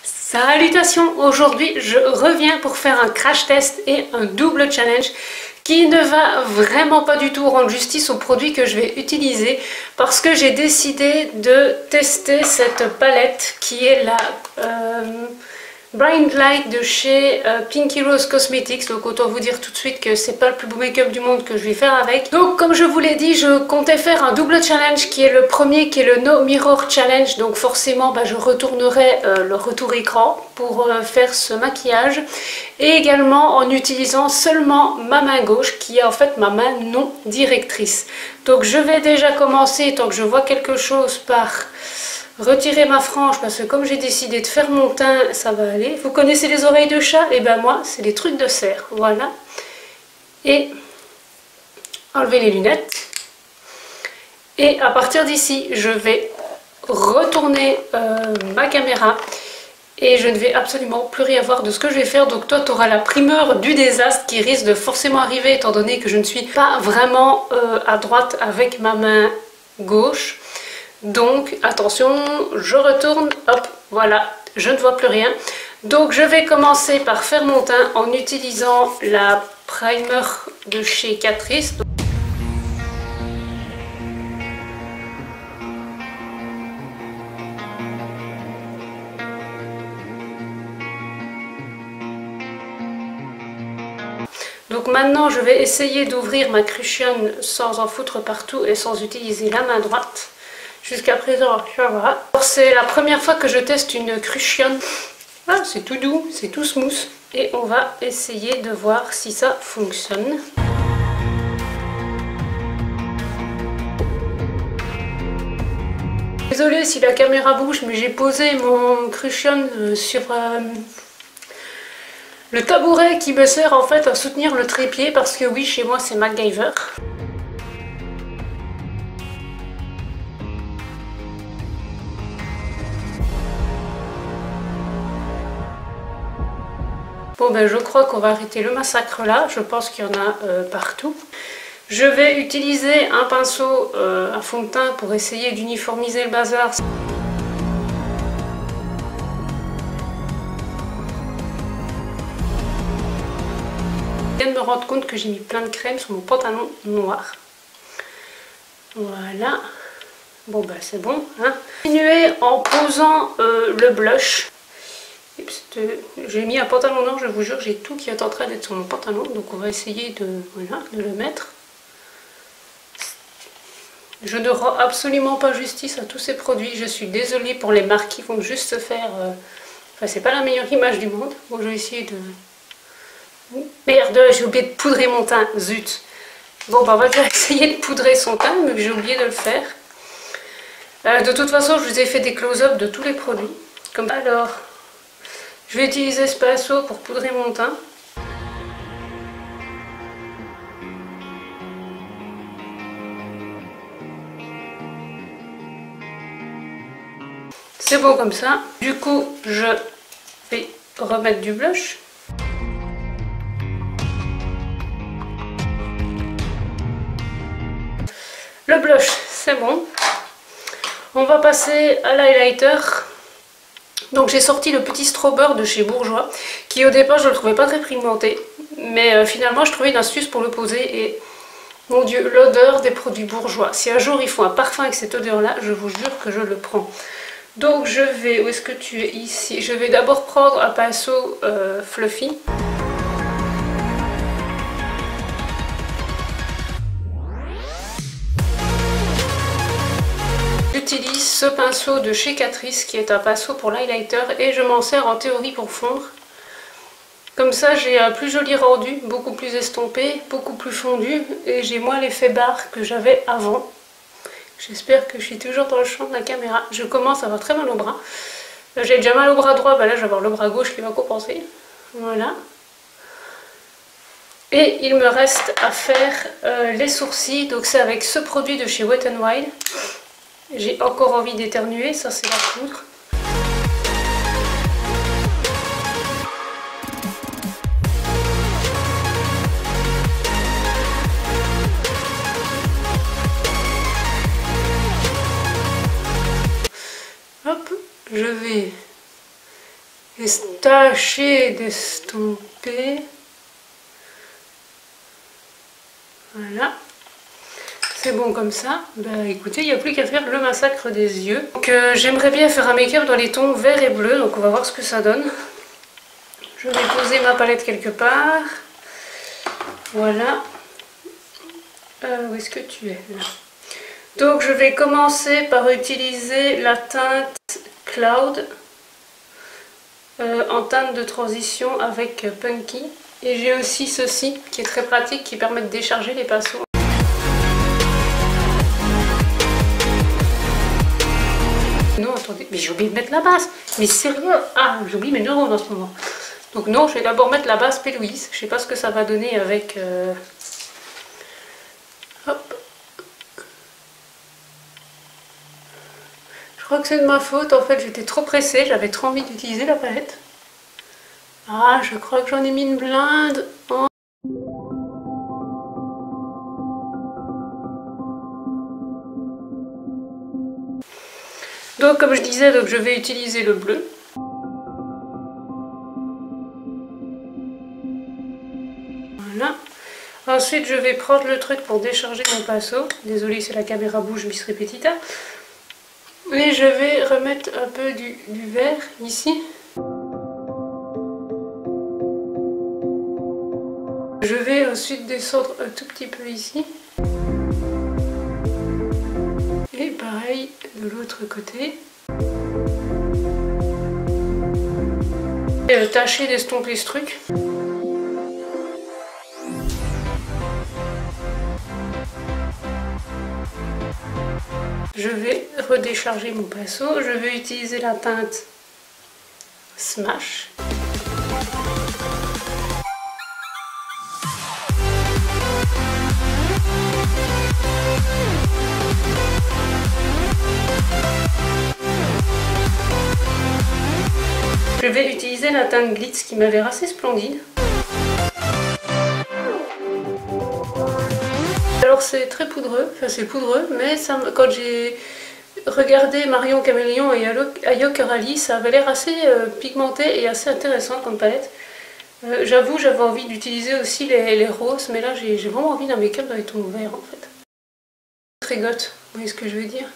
Salutations, aujourd'hui je reviens pour faire un crash test et un double challenge qui ne va vraiment pas du tout rendre justice aux produits que je vais utiliser parce que j'ai décidé de tester cette palette qui est la Blind Light de chez Pinky Rose Cosmetics. Donc autant vous dire tout de suite que c'est pas le plus beau make-up du monde que je vais faire avec. Donc comme je vous l'ai dit, je comptais faire un double challenge qui est le premier, qui est le No Mirror Challenge. Donc forcément je retournerai le retour écran pour faire ce maquillage. Et également en utilisant seulement ma main gauche qui est en fait ma main non directrice. Donc je vais déjà commencer, tant que je vois quelque chose, par retirer ma frange parce que comme j'ai décidé de faire mon teint, ça va aller. Vous connaissez les oreilles de chat? Et ben moi, c'est des trucs de cerf. Voilà. Et enlever les lunettes. Et à partir d'ici, je vais retourner ma caméra. Et je ne vais absolument plus rien voir de ce que je vais faire. Donc toi, tu auras la primeur du désastre qui risque de forcément arriver étant donné que je ne suis pas vraiment à droite avec ma main gauche. Donc attention, je retourne, hop, voilà, je ne vois plus rien. Donc je vais commencer par faire mon teint en utilisant la primer de chez Catrice. Donc maintenant je vais essayer d'ouvrir ma crucian sans en foutre partout et sans utiliser la main droite. Jusqu'à présent, ça va. C'est la première fois que je teste une crucian. Ah, c'est tout doux, c'est tout smooth. Et on va essayer de voir si ça fonctionne. Désolée si la caméra bouge, mais j'ai posé mon crucian sur le tabouret qui me sert en fait à soutenir le trépied parce que oui, chez moi c'est MacGyver. Bon je crois qu'on va arrêter le massacre là, je pense qu'il y en a partout. Je vais utiliser un pinceau à fond de teint pour essayer d'uniformiser le bazar. Je viens de me rendre compte que j'ai mis plein de crème sur mon pantalon noir. Voilà. Bon c'est bon. Hein. Continuer en posant le blush. J'ai mis un pantalon noir, je vous jure, j'ai tout qui est en train d'être sur mon pantalon, donc on va essayer de le mettre. Je ne rends absolument pas justice à tous ces produits, je suis désolée pour les marques qui vont juste se faire... Enfin, c'est pas la meilleure image du monde. Bon, je vais essayer de... Merde, j'ai oublié de poudrer mon teint, zut. Bon, on va déjà essayer de poudrer son teint, mais j'ai oublié de le faire. De toute façon, je vous ai fait des close-up de tous les produits. Alors... Je vais utiliser ce pinceau pour poudrer mon teint. C'est bon comme ça. Du coup, je vais remettre du blush. Le blush, c'est bon. On va passer à l'highlighter. Donc j'ai sorti le petit Strawberry de chez Bourjois, qui au départ je ne le trouvais pas très pigmenté, mais finalement je trouvais une astuce pour le poser et mon dieu, l'odeur des produits Bourjois. Si un jour ils font un parfum avec cette odeur là, je vous jure que je le prends. Donc je vais, où est-ce que tu es? Ici. Je vais d'abord prendre un pinceau fluffy. J'utilise ce pinceau de chez Catrice qui est un pinceau pour l'highlighter et je m'en sers en théorie pour fondre. Comme ça j'ai un plus joli rendu, beaucoup plus estompé, beaucoup plus fondu et j'ai moins l'effet barre que j'avais avant. J'espère que je suis toujours dans le champ de la caméra. Je commence à avoir très mal au bras. J'ai déjà mal au bras droit, là je vais avoir le bras gauche qui va compenser. Voilà. Et il me reste à faire les sourcils, donc c'est avec ce produit de chez Wet n Wild. J'ai encore envie d'éternuer, ça c'est la poudre. Hop, je vais tâcher d'estomper. Voilà. C'est bon comme ça. Bah écoutez, il n'y a plus qu'à faire le massacre des yeux. Donc j'aimerais bien faire un make-up dans les tons vert et bleu, donc on va voir ce que ça donne. Je vais poser ma palette quelque part. Voilà. Où est-ce que tu es là? Donc je vais commencer par utiliser la teinte Cloud en teinte de transition avec Punky. Et j'ai aussi ceci qui est très pratique, qui permet de décharger les pinceaux. Non, attendez, mais j'ai oublié de mettre la base. Mais sérieux? Ah, j'oublie mes neurones en ce moment. Donc non, je vais d'abord mettre la base P. Louise. Je sais pas ce que ça va donner avec... Hop. Je crois que c'est de ma faute. En fait, j'étais trop pressée. J'avais trop envie d'utiliser la palette. Ah, je crois que j'en ai mis une blinde. Oh. Donc comme je disais, donc, je vais utiliser le bleu. Voilà. Ensuite je vais prendre le truc pour décharger mon pinceau. Désolée si la caméra bouge, bis repetita. Et je vais remettre un peu du vert ici. Je vais ensuite descendre un tout petit peu ici. Et pareil de l'autre côté. Et tâcher d'estomper ce truc. Je vais redécharger mon pinceau. Je vais utiliser la teinte Smash. Je vais utiliser la teinte Glitz qui m'a l'air assez splendide. Alors c'est très poudreux, enfin c'est poudreux, mais ça, quand j'ai regardé Marion Caméléon et Ayok Arali, ça avait l'air assez pigmenté et assez intéressant comme palette. J'avoue, j'avais envie d'utiliser aussi les roses, mais là j'ai vraiment envie d'un make-up dans les tons verts en fait. Très goth, vous voyez ce que je veux dire?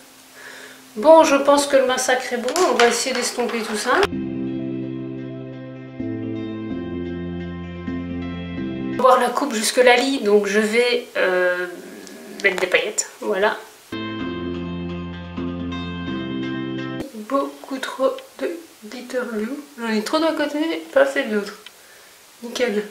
Bon, je pense que le massacre est bon, on va essayer d'estomper tout ça. Voir la coupe jusque la lie, donc je vais mettre des paillettes, voilà. Beaucoup trop de glitter glue, j'en ai trop d'un côté, pas assez de l'autre. Nickel.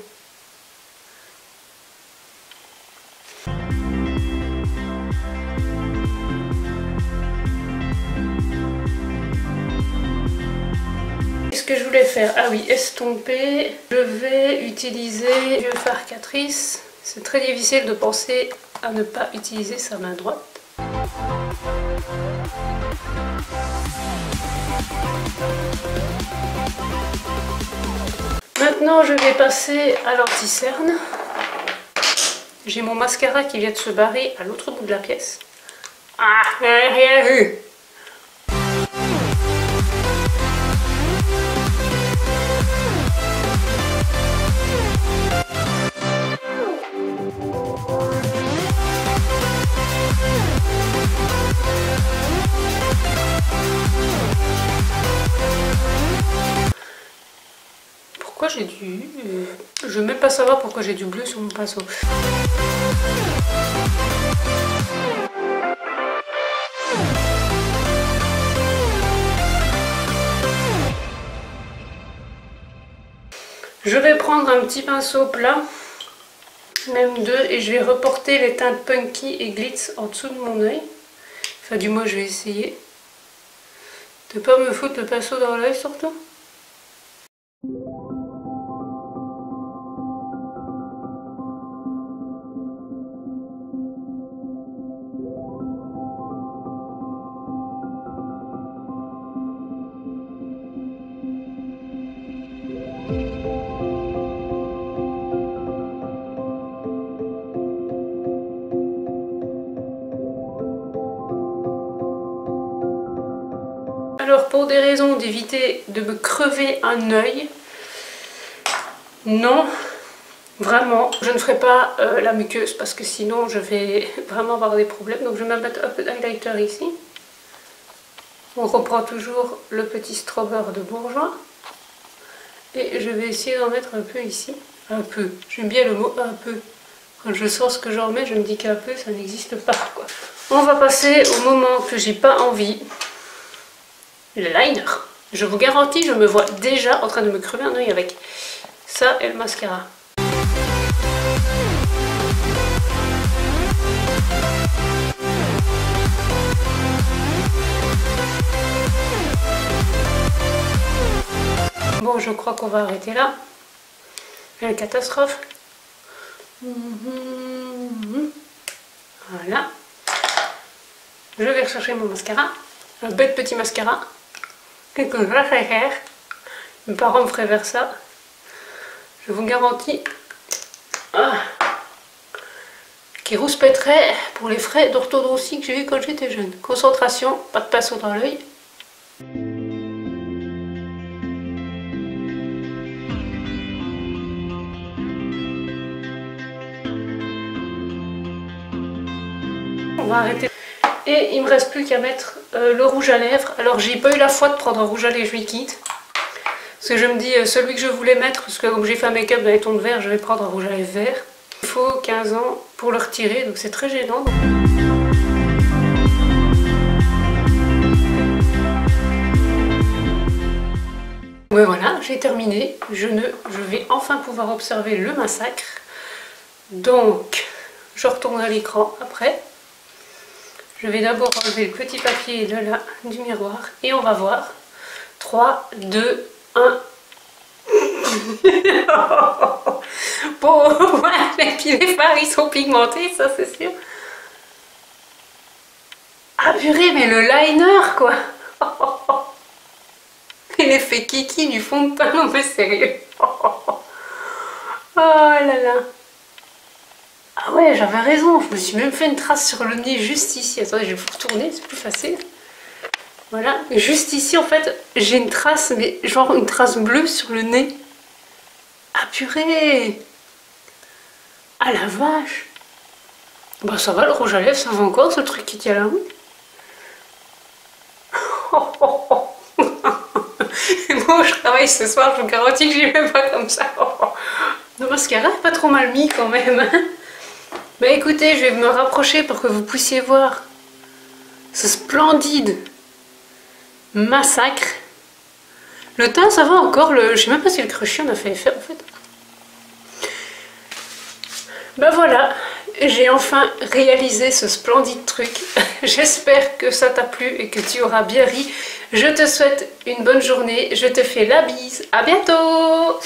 Qu'est-ce que je voulais faire? Ah oui, estomper. Je vais utiliser le fard Catrice. C'est très difficile de penser à ne pas utiliser sa main droite. Maintenant, je vais passer à l'anti-cerne. J'ai mon mascara qui vient de se barrer à l'autre bout de la pièce. Ah, rien vu. Pourquoi j'ai du... Je veux même pas savoir pourquoi j'ai du bleu sur mon pinceau. Je vais prendre un petit pinceau plat, même deux, et je vais reporter les teintes Punky et Glitz en dessous de mon œil. Enfin du moins je vais essayer. De pas me foutre le pinceau dans l'œil surtout. Alors pour pour des raisons d'éviter de me crever un œil. Non, vraiment, je ne ferai pas la muqueuse parce que sinon je vais vraiment avoir des problèmes. Donc je vais mettre un peu d'highlighter ici. On reprend toujours le petit strober de bourgeois. Et je vais essayer d'en mettre un peu ici. Un peu, j'aime bien le mot un peu. Quand je sens ce que j'en mets, je me dis qu'un peu ça n'existe pas quoi. On va passer au moment que j'ai pas envie. Le liner. Je vous garantis, je me vois déjà en train de me crever un œil avec ça et le mascara. Bon, je crois qu'on va arrêter là. Une catastrophe. Voilà. Je vais rechercher mon mascara. Un bête petit mascara. Que je vais faire. Mes parents me feraient vers ça. Je vous garantis. Qui rouspèterait pour les frais d'orthodontie que j'ai eu quand j'étais jeune. Concentration, pas de pinceau dans l'œil. On va arrêter. Et il me reste plus qu'à mettre le rouge à lèvres. Alors j'ai pas eu la foi de prendre un rouge à lèvres liquide. Parce que je me dis, celui que je voulais mettre, parce que comme j'ai fait un make-up dans les tons de vert, je vais prendre un rouge à lèvres vert. Il faut 15 ans pour le retirer, donc c'est très gênant. Ouais, voilà, j'ai terminé. Je vais enfin pouvoir observer le massacre. Donc, je retourne à l'écran après. Je vais d'abord enlever le petit papier de là, du miroir et on va voir. 3, 2, 1. Bon, voilà, les fards ils sont pigmentés, ça c'est sûr. Ah purée, mais le liner quoi. Et l'effet kiki du fond de teint, non mais sérieux. Oh là là. Ah ouais, j'avais raison, je me suis même fait une trace sur le nez juste ici. Attendez, je vais vous retourner, c'est plus facile. Voilà, juste ici en fait, j'ai une trace, mais genre une trace bleue sur le nez. Ah purée. Ah la vache. Bah ça va, le rouge à lèvres, ça va encore ce truc qui tient la route. Bon, je travaille ce soir, je vous garantis que j'y vais pas comme ça. Le mascara est pas trop mal mis quand même. Mais écoutez, je vais me rapprocher pour que vous puissiez voir ce splendide massacre. Le teint, ça va encore. Je sais même pas si le crochet on a fait effet en fait. Ben voilà, j'ai enfin réalisé ce splendide truc. J'espère que ça t'a plu et que tu auras bien ri. Je te souhaite une bonne journée. Je te fais la bise. À bientôt!